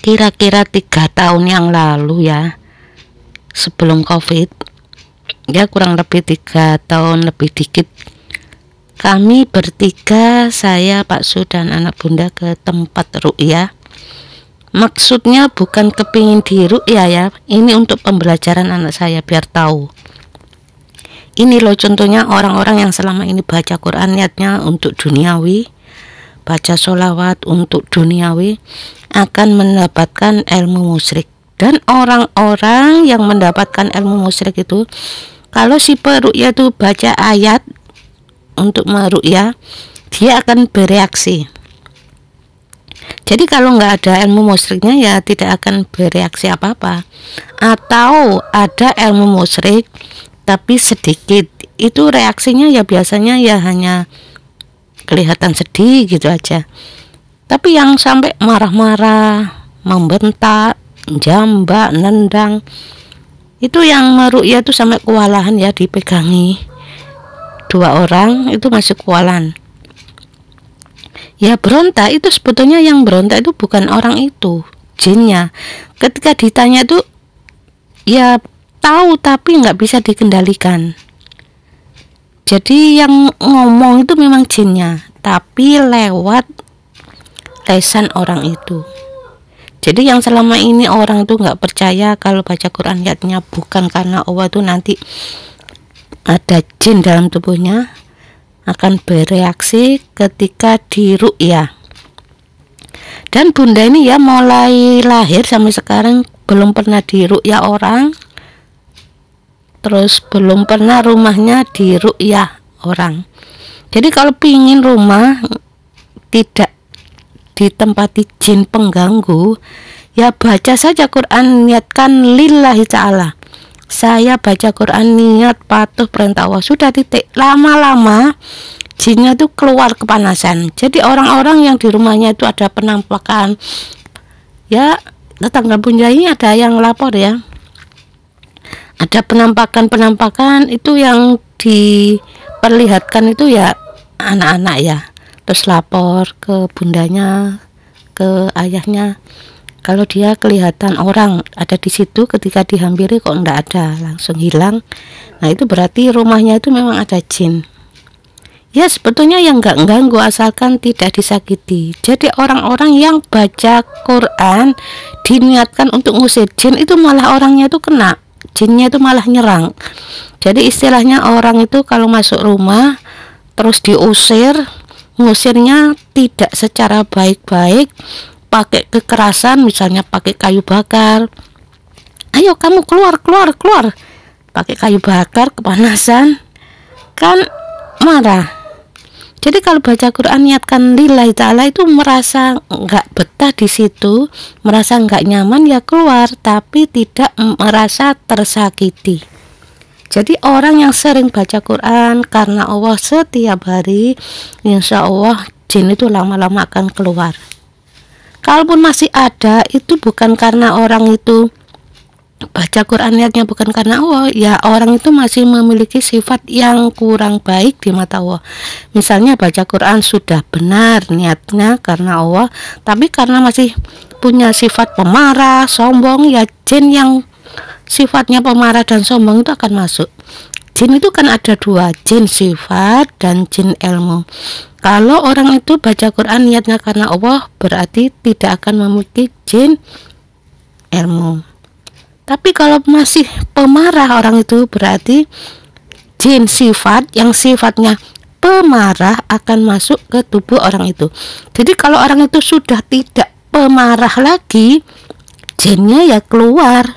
Kira-kira 3 tahun yang lalu ya, sebelum COVID, ya kurang lebih 3 tahun lebih dikit, kami bertiga, saya, Pak Su, dan anak bunda ke tempat ruqyah. Maksudnya bukan kepingin di ruqyah ya, ini untuk pembelajaran anak saya biar tahu. Ini loh contohnya orang-orang yang selama ini baca Quran niatnya untuk duniawi, baca sholawat untuk duniawi, akan mendapatkan ilmu musyrik. Dan orang-orang yang mendapatkan ilmu musyrik itu, kalau si peruqyah itu baca ayat untuk meruqyah, dia akan bereaksi. Jadi kalau nggak ada ilmu musyriknya ya tidak akan bereaksi apa-apa. Atau ada ilmu musyrik tapi sedikit, itu reaksinya ya biasanya ya hanya kelihatan sedih gitu aja. Tapi yang sampai marah-marah, membentak, jambak, nendang, itu yang meruqyah itu sampai kewalahan ya, dipegangi 2 orang itu masih kewalahan. Ya berontak itu sebetulnya yang berontak itu bukan orang itu, jinnya. Ketika ditanya itu ya tahu tapi nggak bisa dikendalikan. Jadi yang ngomong itu memang jinnya, tapi lewat lesan orang itu. Jadi yang selama ini orang itu nggak percaya kalau baca Quran ayatnya bukan karena Allah itu nanti ada jin dalam tubuhnya, akan bereaksi ketika diruqyah. Dan bunda ini ya mulai lahir sampai sekarang belum pernah diruqyah orang, terus belum pernah rumahnya diruqyah orang. Jadi kalau pingin rumah tidak ditempati jin pengganggu, ya baca saja Quran, niatkan lillahi ta'ala. Saya baca Quran niat patuh perintah Allah, sudah titik. Lama-lama jinnya itu keluar kepanasan. Jadi orang-orang yang di rumahnya itu ada penampakan, ya tetangga bunda ini ada yang lapor ya, ada penampakan itu yang diperlihatkan itu ya anak-anak ya, terus lapor ke bundanya, ke ayahnya, kalau dia kelihatan orang ada di situ, ketika dihampiri kok enggak ada, langsung hilang. Nah itu berarti rumahnya itu memang ada jin. Ya sebetulnya yang enggak ganggu asalkan tidak disakiti. Jadi orang-orang yang baca Quran diniatkan untuk ngusir jin itu malah orangnya itu kena, jinnya itu malah nyerang. Jadi istilahnya orang itu kalau masuk rumah terus diusir, ngusirnya tidak secara baik-baik, pakai kekerasan, misalnya pakai kayu bakar, ayo kamu keluar, pakai kayu bakar, kepanasan, kan marah. Jadi kalau baca Quran niatkan lillahi ta'ala itu merasa nggak betah di situ, merasa nggak nyaman ya keluar, tapi tidak merasa tersakiti. Jadi orang yang sering baca Quran karena Allah setiap hari, insya Allah jin itu lama-lama akan keluar. Kalaupun masih ada, itu bukan karena orang itu baca Quran niatnya bukan karena Allah, ya orang itu masih memiliki sifat yang kurang baik di mata Allah. Misalnya baca Quran sudah benar niatnya karena Allah, tapi karena masih punya sifat pemarah, sombong, ya jin yang sifatnya pemarah dan sombong itu akan masuk. Jin itu kan ada 2, jin sifat dan jin ilmu. Kalau orang itu baca Quran niatnya karena Allah, berarti tidak akan memiliki jin ilmu. Tapi kalau masih pemarah orang itu, berarti jin sifat yang sifatnya pemarah akan masuk ke tubuh orang itu. Jadi kalau orang itu sudah tidak pemarah lagi, jinnya ya keluar.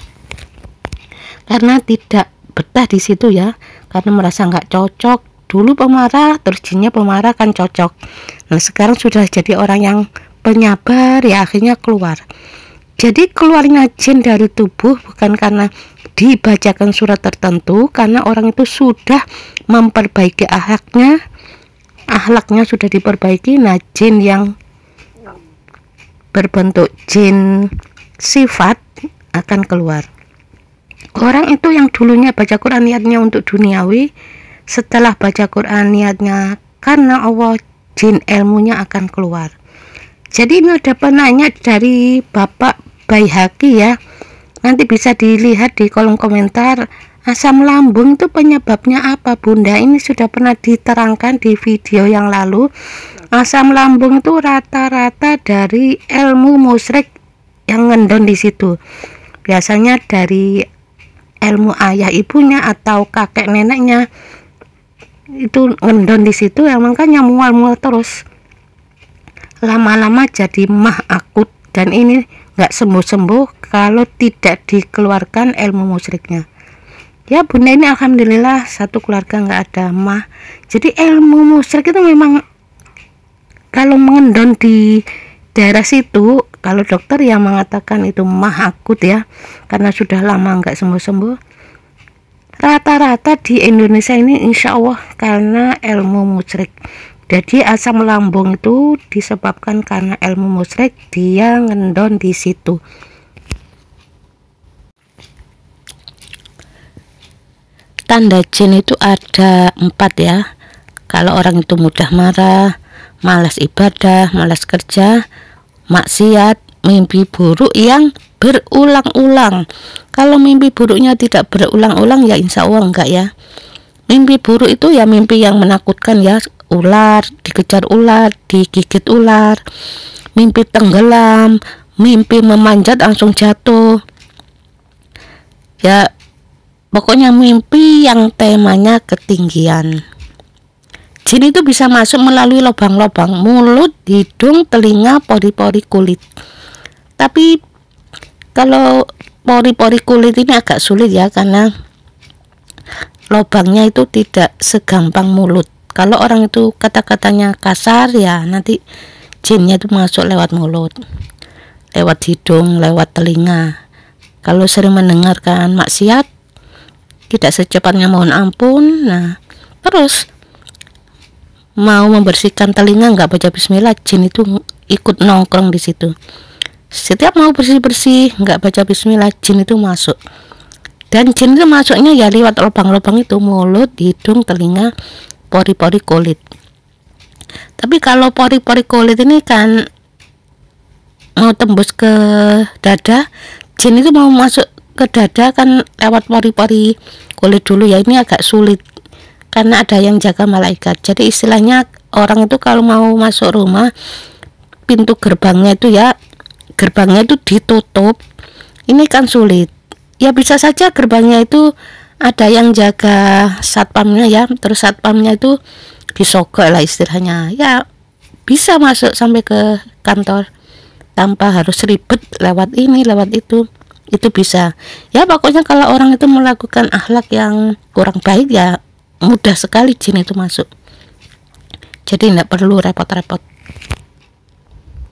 Karena tidak betah di situ ya, karena merasa nggak cocok. Dulu pemarah, terus jinnya pemarah kan cocok. Nah sekarang sudah jadi orang yang penyabar, ya akhirnya keluar. Jadi keluarnya jin dari tubuh bukan karena dibacakan surat tertentu, karena orang itu sudah memperbaiki akhlaknya sudah diperbaiki. Nah jin yang berbentuk jin sifat akan keluar. Orang itu yang dulunya baca Quran niatnya untuk duniawi, setelah baca Quran niatnya karena Allah, jin ilmunya akan keluar. Jadi ini ada penanya dari Bapak Baihaqi ya. Nanti bisa dilihat di kolom komentar. Asam lambung itu penyebabnya apa, Bunda? Ini sudah pernah diterangkan di video yang lalu. Asam lambung itu rata-rata dari ilmu musyrik yang ngendon di situ. Biasanya dari ilmu ayah ibunya atau kakek neneknya itu ngendon di situ, yang makanya mual-mual terus. Lama-lama jadi mah akut, dan ini nggak sembuh-sembuh kalau tidak dikeluarkan ilmu musyriknya. Ya Bunda, ini alhamdulillah satu keluarga nggak ada mah. Jadi ilmu musyrik itu memang kalau mengendon di daerah situ, kalau dokter yang mengatakan itu mah akut ya, karena sudah lama nggak sembuh-sembuh. Rata-rata di Indonesia ini insya Allah karena ilmu musyrik. Jadi asam lambung itu disebabkan karena ilmu musyrik, dia ngendon di situ. Tanda jin itu ada 4 ya. Kalau orang itu mudah marah, malas ibadah, malas kerja, maksiat, mimpi buruk yang berulang-ulang. Kalau mimpi buruknya tidak berulang-ulang ya insya Allah enggak ya. Mimpi buruk itu ya mimpi yang menakutkan ya, ular, dikejar ular, digigit ular, mimpi tenggelam, mimpi memanjat langsung jatuh ya, pokoknya mimpi yang temanya ketinggian. Jin itu bisa masuk melalui lubang-lubang mulut, hidung, telinga, pori-pori kulit. Tapi kalau pori-pori kulit ini agak sulit ya, karena lubangnya itu tidak segampang mulut. Kalau orang itu kata-katanya kasar ya nanti jinnya itu masuk lewat mulut, lewat hidung, lewat telinga. Kalau sering mendengarkan maksiat, tidak secepatnya mohon ampun, nah terus mau membersihkan telinga nggak baca bismillah, jin itu ikut nongkrong di situ. Setiap mau bersih-bersih nggak baca bismillah, jin itu masuk. Dan jin itu masuknya ya lewat lubang-lubang itu, mulut, hidung, telinga, pori-pori kulit. Tapi kalau pori-pori kulit ini kan mau tembus ke dada, jin itu mau masuk ke dada kan lewat pori-pori kulit dulu ya, ini agak sulit karena ada yang jaga malaikat. Jadi istilahnya orang itu kalau mau masuk rumah, pintu gerbangnya itu ya, gerbangnya itu ditutup, ini kan sulit ya. Bisa saja gerbangnya itu ada yang jaga satpamnya ya, terus satpamnya itu disogok lah istilahnya ya, bisa masuk sampai ke kantor tanpa harus ribet lewat ini lewat itu bisa ya. Pokoknya kalau orang itu melakukan akhlak yang kurang baik ya mudah sekali jin itu masuk, jadi tidak perlu repot-repot.